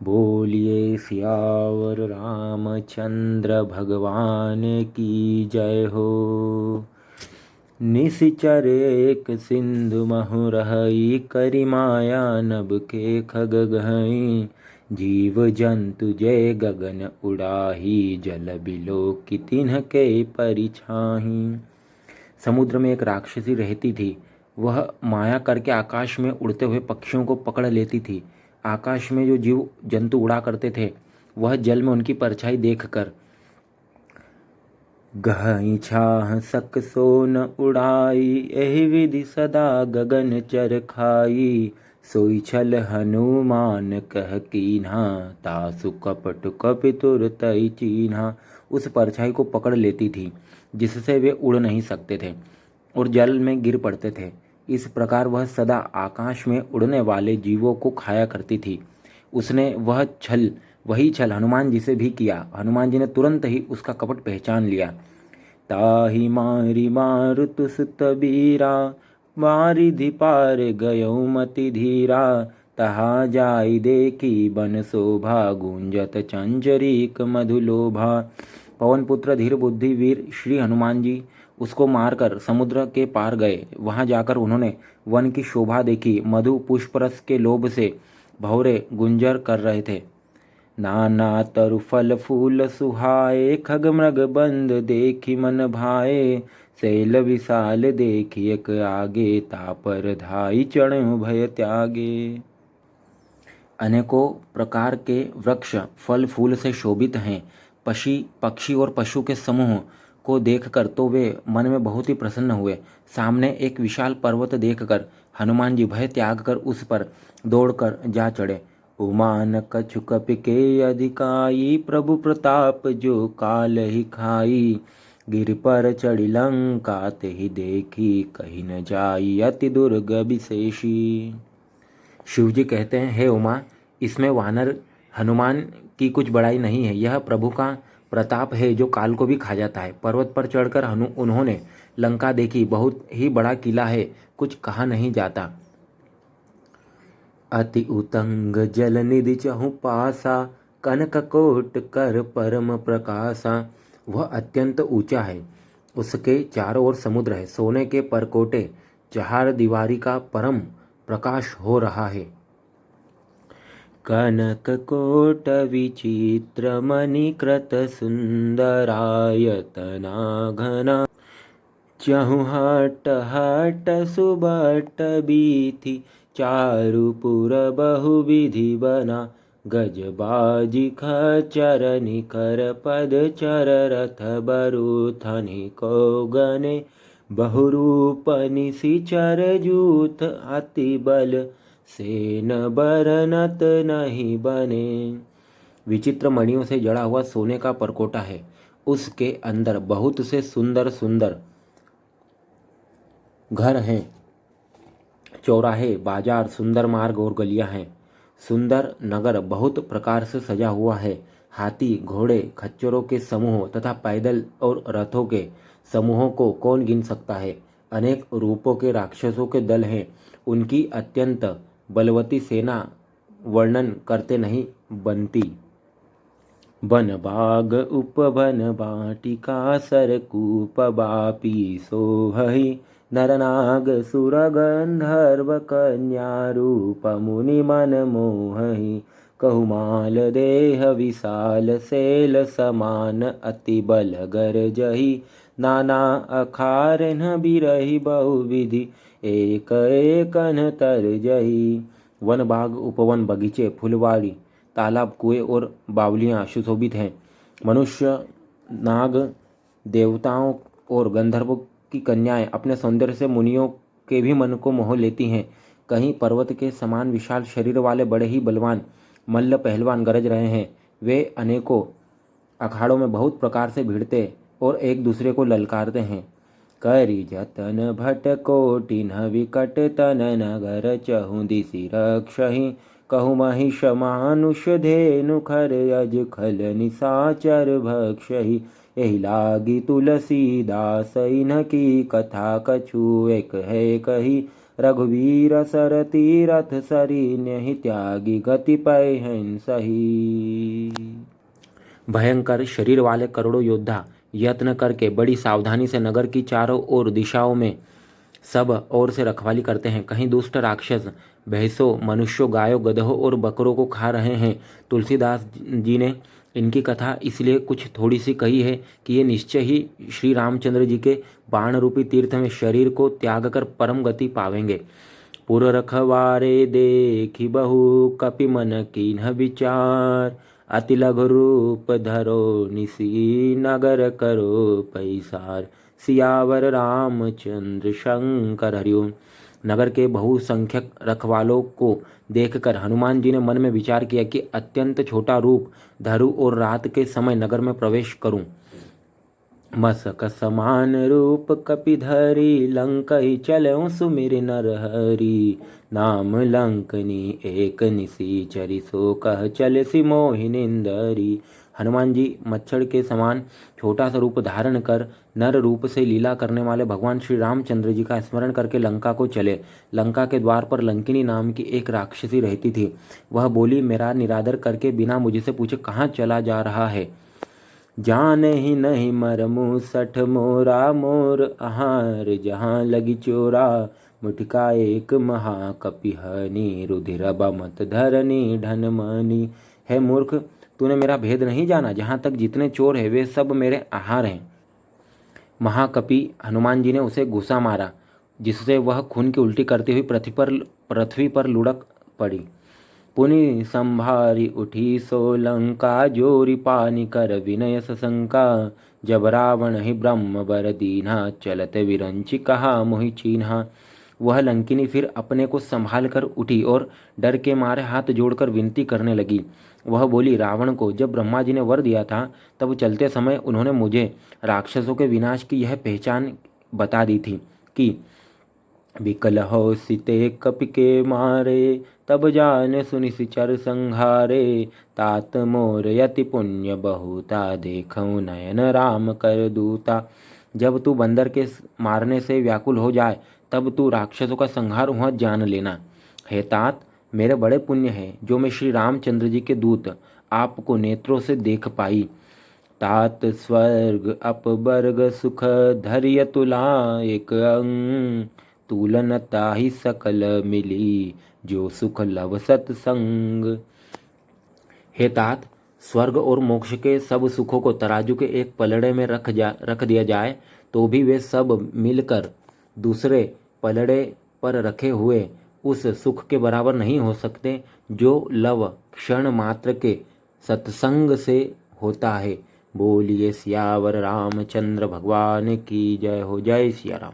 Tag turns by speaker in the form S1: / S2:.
S1: बोलिए सियावर रामचंद्र भगवान की जय हो। निशिचर एक सिंधु महु रहई, करि माया नभ के खग गहई। जीव जंतु जय गगन उड़ाही, जल बिलो की तिन्ह के परिछाही। समुद्र में एक राक्षसी रहती थी। वह माया करके आकाश में उड़ते हुए पक्षियों को पकड़ लेती थी। आकाश में जो जीव जंतु उड़ा करते थे, वह जल में उनकी परछाई देखकर गहई छाह सक सो न उड़ाई, एहि विधि सदा गगन चर खाई। सोई छल हनुमान कह कीन्हा, तासु कपट कपि तुरतई चीन्हा। उस परछाई को पकड़ लेती थी, जिससे वे उड़ नहीं सकते थे और जल में गिर पड़ते थे। इस प्रकार वह सदा आकाश में उड़ने वाले जीवों को खाया करती थी। उसने वही छल हनुमान जी से भी किया। हनुमान जी ने तुरंत ही उसका कपट पहचान लिया। ताहि मारी मारुत सुत बीरा, बारिधि पार गयो मति धीरा। तहा जाई देखी बन शोभा, गूंजत चंचरीक मधुलोभा। पवन पुत्र धीर बुद्धि वीर श्री हनुमान जी उसको मारकर समुद्र के पार गए। वहां जाकर उन्होंने वन की शोभा देखी। मधु पुष्परस के लोभ से भौरे गुंजर कर रहे थे। नाना तरु फल फूल सुहाए, खग मृग बंद देखी मन भाए। शैल विशाल देखी एक आगे, तापर धाई चढ़ो भय त्यागे। अनेकों प्रकार के वृक्ष फल फूल से शोभित हैं। पक्षी और पशु के समूह को देखकर तो वे मन में बहुत ही प्रसन्न हुए। सामने एक विशाल पर्वत देखकर हनुमान जी भय त्याग कर उस पर दौड़कर जा चढ़े। उमान कछु कपि के अधिकाई, प्रभु प्रताप जो काल ही खाई। गिर पर चढ़ी लंका तेहि देखी, कहीं न जाई अति दुर्ग विशेषी। शिवजी कहते हैं, हे उमा, इसमें वानर हनुमान की कुछ बड़ाई नहीं है। यह प्रभु का प्रताप है जो काल को भी खा जाता है। पर्वत पर चढ़कर उन्होंने लंका देखी। बहुत ही बड़ा किला है, कुछ कहा नहीं जाता। अति उतंग जल निधि चहु पासा, कनक कोट कर परम प्रकाशा। वह अत्यंत ऊंचा है, उसके चारों ओर समुद्र है। सोने के परकोटे चार दीवारी का परम प्रकाश हो रहा है। कनक कोट विचित्र मणिकृत सुंदरायतना घना। चहु हट हट सुबट बीथि, चारुपुर बहुविधि बना। गजबाजी खचर निकर पद चर, रथ बरुथनि को गने। बहुरूप निशिचर जूथ, अति बल सेन बरनत नहीं बने। विचित्र मणियों से जड़ा हुआ सोने का परकोटा है। उसके अंदर बहुत से सुंदर सुंदर घर हैं, चौराहे, बाजार, सुंदर मार्ग और गलियां हैं। सुंदर नगर बहुत प्रकार से सजा हुआ है। हाथी, घोड़े, खच्चरों के समूह तथा पैदल और रथों के समूहों को कौन गिन सकता है। अनेक रूपों के राक्षसों के दल हैं। उनकी अत्यंत बलवती सेना वर्णन करते नहीं बनती। बन बाग उपवन बाटिका, सरकूप बापी सोहहि। नरनाग सुर गंधर्व कन्या, रूप मुनि मन मोहहि। कहुमाल देह विशाल शैल समान, अति बल गरजहि। नाना अखार न बिरहि बहुविधि, एक एक तरजहि। वन बाग उपवन बगीचे फुलवाड़ी तालाब कुएं और बावलियां सुशोभित हैं। मनुष्य, नाग, देवताओं और गंधर्वों की कन्याएं अपने सौंदर्य से मुनियों के भी मन को मोह लेती हैं। कहीं पर्वत के समान विशाल शरीर वाले बड़े ही बलवान मल्ल पहलवान गरज रहे हैं। वे अनेकों अखाड़ों में बहुत प्रकार से भिड़ते और एक दूसरे को ललकारते हैं। करि जतन भट कोटिन विकट तन, नगर चहु दिशि रक्षहि। कहु महिष मानुष धेनु, खर अज खल निशाचर भक्षहि। एहि लागी तुलसीदास इन्ह की कथा, कछु एक है कही। रघुवीर सर तीरथ सरी नहीं त्यागी गति पै हैं सही। भयंकर शरीर वाले करोड़ों योद्धा यत्न करके बड़ी सावधानी से नगर की चारों ओर दिशाओं में सब ओर से रखवाली करते हैं। कहीं दुष्ट राक्षस भैंसों, मनुष्यों, गायों, गधों और बकरों को खा रहे हैं। तुलसीदास जी ने इनकी कथा इसलिए कुछ थोड़ी सी कही है कि ये निश्चय ही श्री रामचंद्र जी के बाण रूपी तीर्थ में शरीर को त्याग कर परम गति पावेंगे। पुर रखवारे देखी बहु कपि मन कीन्ह विचार, अति लघु रूप धरो निसी नगर करो पैसार, सियावर रामचंद्र शंकर हरिओम। नगर के बहुसंख्यक रखवालों को देखकर हनुमान जी ने मन में विचार किया कि अत्यंत छोटा रूप धरूं और रात के समय नगर में प्रवेश करूं। मसक समान रूप कपिधरी लंकई चलऊं सुमिर नरहरि, नाम लंकनी एक निसीचरी सो कह चले सी मोहिनिंदरी। हनुमान जी मच्छर के समान छोटा सा रूप धारण कर नर रूप से लीला करने वाले भगवान श्री रामचंद्र जी का स्मरण करके लंका को चले। लंका के द्वार पर लंकिनी नाम की एक राक्षसी रहती थी। वह बोली, मेरा निरादर करके बिना मुझसे पूछे कहाँ चला जा रहा है? जान ही नहीं मरमु सठ मोरा मोर आहार, जहाँ लगी चोरा मुठिका एक महाकपिहनी, रुधिर बमत धरनी ढन मनी। है मूर्ख, तूने मेरा भेद नहीं जाना। जहाँ तक जितने चोर हैं वे सब मेरे आहार हैं। महाकपि हनुमान जी ने उसे घुसा मारा, जिससे वह खून की उल्टी करती हुई पृथ्वी पर लुढ़क पड़ी। पुनि संभारी उठी सो लंका, जोरी पानी कर विनय सशंका, जब रावण ही ब्रह्म बर दीन्हा, चलत विरंचि कहा मोहि चीन्हा। वह लंकिनी फिर अपने को संभाल कर उठी और डर के मारे हाथ जोड़कर विनती करने लगी। वह बोली, रावण को जब ब्रह्मा जी ने वर दिया था तब चलते समय उन्होंने मुझे राक्षसों के विनाश की यह पहचान बता दी थी कि विकल हो सीते कपि के मारे, तब जान सुनि सिचर संहारे, तात मोर यति पुण्य बहुता, देखऊं नयन राम कर दूता। जब तू बंदर के मारने से व्याकुल हो जाए तब तू राक्षसों का संहार हुआ जान लेना। हे तात, मेरे बड़े पुण्य है जो मैं श्री रामचंद्र जी के दूत आपको नेत्रों से देख पाई। तात स्वर्ग अपवर्ग सुख धैर्य तुला एक अंग, तुलन ताहि सकल मिली, जो सुख लव सत्संग। हे तात, स्वर्ग और मोक्ष के सब सुखों को तराजू के एक पलड़े में रख दिया जाए तो भी वे सब मिलकर दूसरे पलड़े पर रखे हुए उस सुख के बराबर नहीं हो सकते जो लव क्षण मात्र के सत्संग से होता है। बोलिए सियावर रामचंद्र भगवान की जय हो। जय सिया राम।